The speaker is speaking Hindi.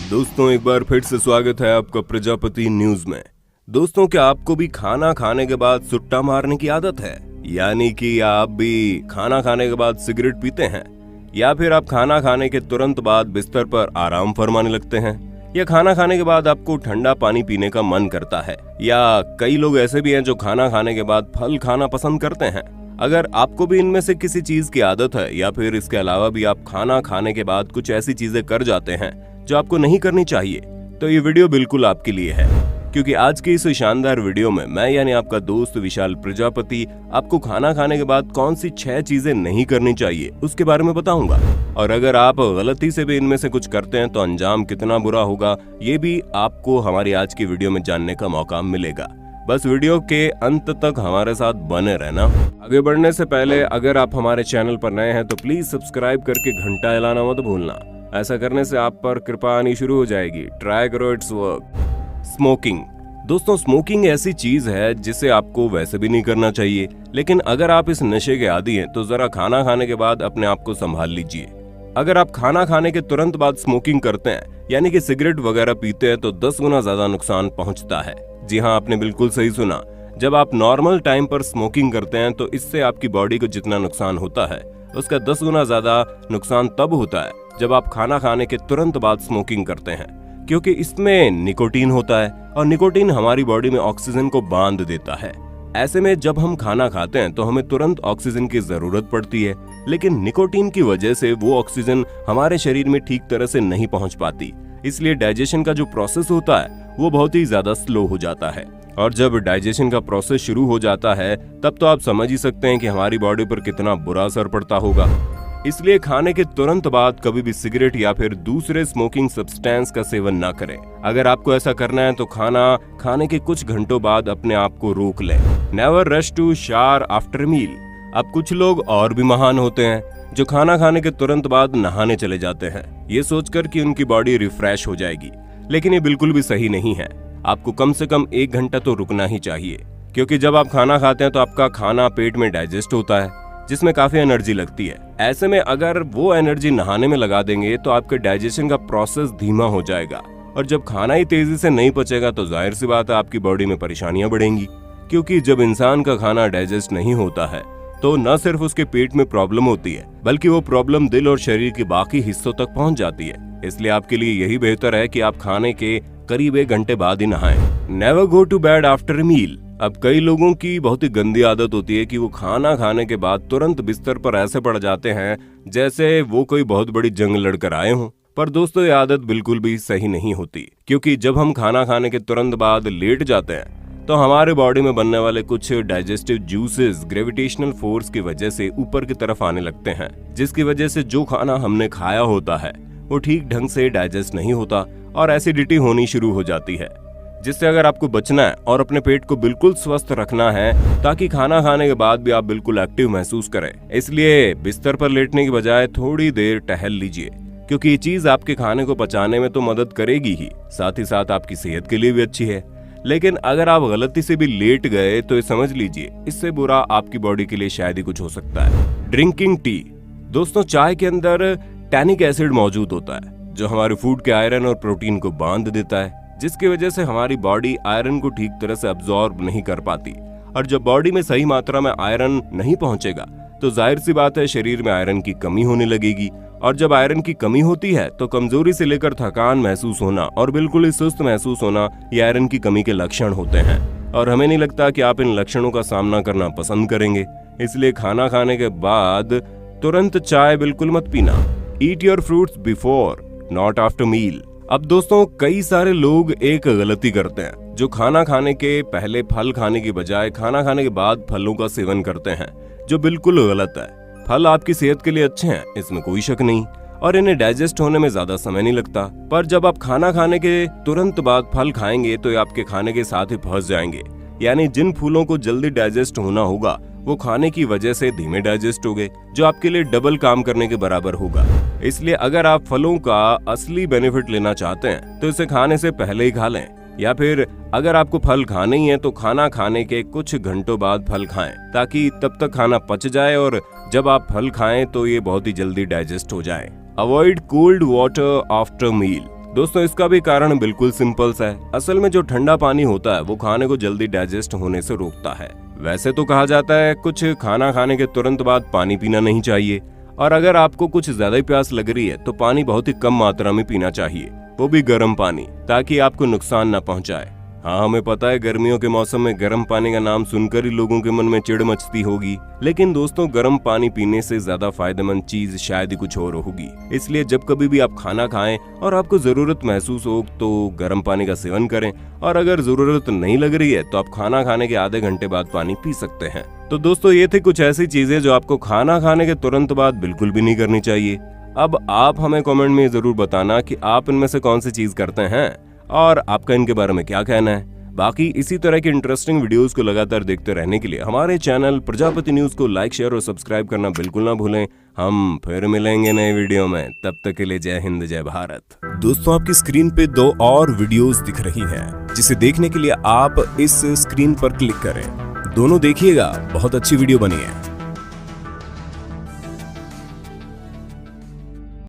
दोस्तों एक बार फिर से स्वागत है आपका प्रजापति न्यूज में। दोस्तों क्या आपको भी खाना खाने के बाद सुट्टा मारने की आदत है? यानी कि आप भी खाना खाने के बाद सिगरेट पीते हैं, या फिर आप खाना खाने के तुरंत बाद बिस्तर पर आराम फरमाने लगते हैं, या खाना खाने के बाद आपको ठंडा पानी पीने का मन करता है, या कई लोग ऐसे भी हैं जो खाना खाने के बाद फल खाना पसंद करते हैं। अगर आपको भी इनमें से किसी चीज की आदत है या फिर इसके अलावा भी आप खाना खाने के बाद कुछ ऐसी चीजें कर जाते हैं जो आपको नहीं करनी चाहिए, तो ये वीडियो बिल्कुल आपके लिए है। क्योंकि आज की इस शानदार वीडियो में मैं यानी आपका दोस्त विशाल प्रजापति आपको खाना खाने के बाद कौन सी 6 चीजें नहीं करनी चाहिए उसके बारे में बताऊंगा। और अगर आप गलती से भी इनमें से कुछ करते हैं तो अंजाम कितना बुरा होगा ये भी आपको हमारी आज की वीडियो में जानने का मौका मिलेगा। बस वीडियो के अंत तक हमारे साथ बने रहना। आगे बढ़ने से पहले अगर आप हमारे चैनल पर नए हैं तो प्लीज सब्सक्राइब करके घंटा हिलाना मत भूलना। ऐसा करने से आप पर कृपा आनी शुरू हो जाएगी। ट्राई करो, इट्स वर्क। स्मोकिंग। दोस्तों स्मोकिंग ऐसी चीज है जिसे आपको वैसे भी नहीं करना चाहिए, लेकिन अगर आप इस नशे के आदी हैं तो जरा खाना खाने के बाद अपने आप को संभाल लीजिए। अगर आप खाना खाने के तुरंत बाद स्मोकिंग करते हैं यानी कि सिगरेट वगैरह पीते हैं तो 10 गुना ज्यादा नुकसान पहुंचता है। जी हाँ, आपने बिल्कुल सही सुना। जब आप नॉर्मल टाइम पर स्मोकिंग करते हैं तो इससे आपकी बॉडी को जितना नुकसान होता है उसका 10 गुना ज्यादा नुकसान तब होता है जब आप खाना खाने के तुरंत बाद स्मोकिंग करते हैं, क्योंकि इसमें निकोटीन होता है और निकोटीन हमारी बॉडी में ऑक्सीजन को बांध देता है। ऐसे में जब हम खाना खाते हैं तो हमें तुरंत ऑक्सीजन की जरूरत पड़ती है, लेकिन निकोटीन की वजह से वो ऑक्सीजन हमारे शरीर में ठीक तरह से नहीं पहुंच पाती। इसलिए डाइजेशन का जो प्रोसेस होता है वो बहुत ही ज्यादा स्लो हो जाता है। और जब डाइजेशन का प्रोसेस शुरू हो जाता है तब तो आप समझ ही सकते हैं कि हमारी बॉडी पर कितना बुरा असर पड़ता होगा। इसलिए खाने के तुरंत बाद कभी भी सिगरेट या फिर दूसरे स्मोकिंग सब्सटेंस का सेवन ना करें। अगर आपको ऐसा करना है तो खाना खाने के कुछ घंटों बाद अपने आप को रोक लें। Never rush to shower after meal. अब कुछ लोग और भी महान होते हैं जो खाना खाने के तुरंत बाद नहाने चले जाते हैं, ये सोचकर कि उनकी बॉडी रिफ्रेश हो जाएगी, लेकिन ये बिल्कुल भी सही नहीं है। आपको कम से कम 1 घंटा तो रुकना ही चाहिए, क्योंकि जब आप खाना खाते हैं तो आपका खाना पेट में डाइजेस्ट होता है जिसमें काफी एनर्जी लगती है। ऐसे में अगर वो एनर्जी नहाने में लगा देंगे तो आपके डाइजेशन का प्रोसेस धीमा हो जाएगा, और जब खाना ही तेजी से नहीं पचेगा तो जाहिर सी बात है आपकी बॉडी में परेशानियां बढ़ेंगी। क्योंकि जब इंसान का खाना डाइजेस्ट नहीं होता है तो न सिर्फ उसके पेट में प्रॉब्लम होती है बल्कि वो प्रॉब्लम दिल और शरीर के बाकी हिस्सों तक पहुंच जाती है। इसलिए आपके लिए यही बेहतर है कि आप खाने के करीब 1 घंटे बाद ही नहाएं। Never go to bed after meal. अब कई लोगों की बहुत ही गंदी आदत होती है कि वो खाना खाने के बाद तुरंत बिस्तर पर ऐसे पड़ जाते हैं जैसे वो कोई बहुत बड़ी जंग लड़कर आए हों। पर दोस्तों ये आदत बिल्कुल भी सही नहीं होती, क्योंकि जब हम खाना खाने के तुरंत बाद लेट जाते हैं तो हमारे बॉडी में बनने वाले कुछ डाइजेस्टिव जूसेस ग्रेविटेशनल फोर्स की वजह से ऊपर की तरफ आने लगते हैं, जिसकी वजह से जो खाना हमने खाया होता है वो ठीक ढंग से डाइजेस्ट नहीं होता और एसिडिटी होनी शुरू हो जाती है। जिससे अगर आपको बचना है और अपने पेट को बिल्कुल स्वस्थ रखना है ताकि खाना खाने के बाद भी आप बिल्कुल एक्टिव महसूस करें, इसलिए बिस्तर पर लेटने की बजाय थोड़ी देर टहल लीजिए, क्योंकि ये चीज आपके खाने को पचाने में तो मदद करेगी ही, साथ ही साथ आपकी सेहत के लिए भी अच्छी है। लेकिन अगर आप गलती से भी लेट गए तो ये समझ लीजिए इससे बुरा आपकी बॉडी के लिए शायद ही कुछ हो सकता है। Drinking tea. दोस्तों चाय के अंदर टैनिक एसिड मौजूद होता है जो हमारे फूड के आयरन और प्रोटीन को बांध देता है, जिसकी वजह से हमारी बॉडी आयरन को ठीक तरह से अब्सॉर्ब नहीं कर पाती। और जब बॉडी में सही मात्रा में आयरन नहीं पहुंचेगा तो जाहिर सी बात है शरीर में आयरन की कमी होने लगेगी, और जब आयरन की कमी होती है तो कमजोरी से लेकर थकान महसूस होना और बिल्कुल ही सुस्त महसूस होना ये आयरन की कमी के लक्षण होते हैं। और हमें नहीं लगता कि आप इन लक्षणों का सामना करना पसंद करेंगे, इसलिए खाना खाने के बाद तुरंत चाय बिल्कुल मत पीना। Eat your fruits before not after meal. अब दोस्तों कई सारे लोग एक गलती करते हैं जो खाना खाने के पहले फल खाने की बजाय खाना खाने के बाद फलों का सेवन करते हैं, जो बिल्कुल गलत है। फल आपकी सेहत के लिए अच्छे हैं, इसमें कोई शक नहीं, और इन्हें डाइजेस्ट होने में ज्यादा समय नहीं लगता। पर जब आप खाना खाने के तुरंत बाद फल खाएंगे तो ये आपके खाने के साथ ही फंस जाएंगे, यानी जिन फूलों को जल्दी डाइजेस्ट होना होगा वो खाने की वजह से धीमे डाइजेस्ट हो गए, जो आपके लिए डबल काम करने के बराबर होगा। इसलिए अगर आप फलों का असली बेनिफिट लेना चाहते हैं तो इसे खाने से पहले ही खा लें, या फिर अगर आपको फल खाने ही है तो खाना खाने के कुछ घंटों बाद फल खाएं, ताकि तब तक खाना पच जाए और जब आप फल खाएं तो ये बहुत ही जल्दी डाइजेस्ट हो जाए। Avoid cold water after meal. दोस्तों इसका भी कारण बिल्कुल सिंपल सा है। असल में जो ठंडा पानी होता है वो खाने को जल्दी डाइजेस्ट होने से रोकता है। वैसे तो कहा जाता है कुछ खाना खाने के तुरंत बाद पानी पीना नहीं चाहिए, और अगर आपको कुछ ज्यादा ही प्यास लग रही है तो पानी बहुत ही कम मात्रा में पीना चाहिए, वो भी गर्म पानी, ताकि आपको नुकसान न पहुंचाए। हाँ, हमें पता है गर्मियों के मौसम में गर्म पानी का नाम सुनकर ही लोगों के मन में चिढ़ मचती होगी, लेकिन दोस्तों गर्म पानी पीने से ज्यादा फायदेमंद चीज शायद ही कुछ और होगी। इसलिए जब कभी भी आप खाना खाएं और आपको जरूरत महसूस हो तो गर्म पानी का सेवन करें, और अगर जरूरत नहीं लग रही है तो आप खाना खाने के आधे घंटे बाद पानी पी सकते हैं। तो दोस्तों ये थी कुछ ऐसी चीजें जो आपको खाना खाने के तुरंत बाद बिल्कुल भी नहीं करनी चाहिए। अब आप हमें कमेंट में जरूर बताना कि आप इनमें से कौन सी चीज करते हैं और आपका इनके बारे में क्या कहना है। बाकी इसी तरह की इंटरेस्टिंग वीडियोस को लगातार देखते रहने के लिए हमारे चैनल प्रजापति न्यूज को लाइक, शेयर और सब्सक्राइब करना बिल्कुल ना भूलें। हम फिर मिलेंगे नए वीडियो में, तब तक के लिए जय हिंद, जय भारत। दोस्तों आपकी स्क्रीन पे 2 और वीडियोस दिख रही हैं, जिसे देखने के लिए आप इस स्क्रीन पर क्लिक करें। दोनों देखिएगा, बहुत अच्छी वीडियो बनी है।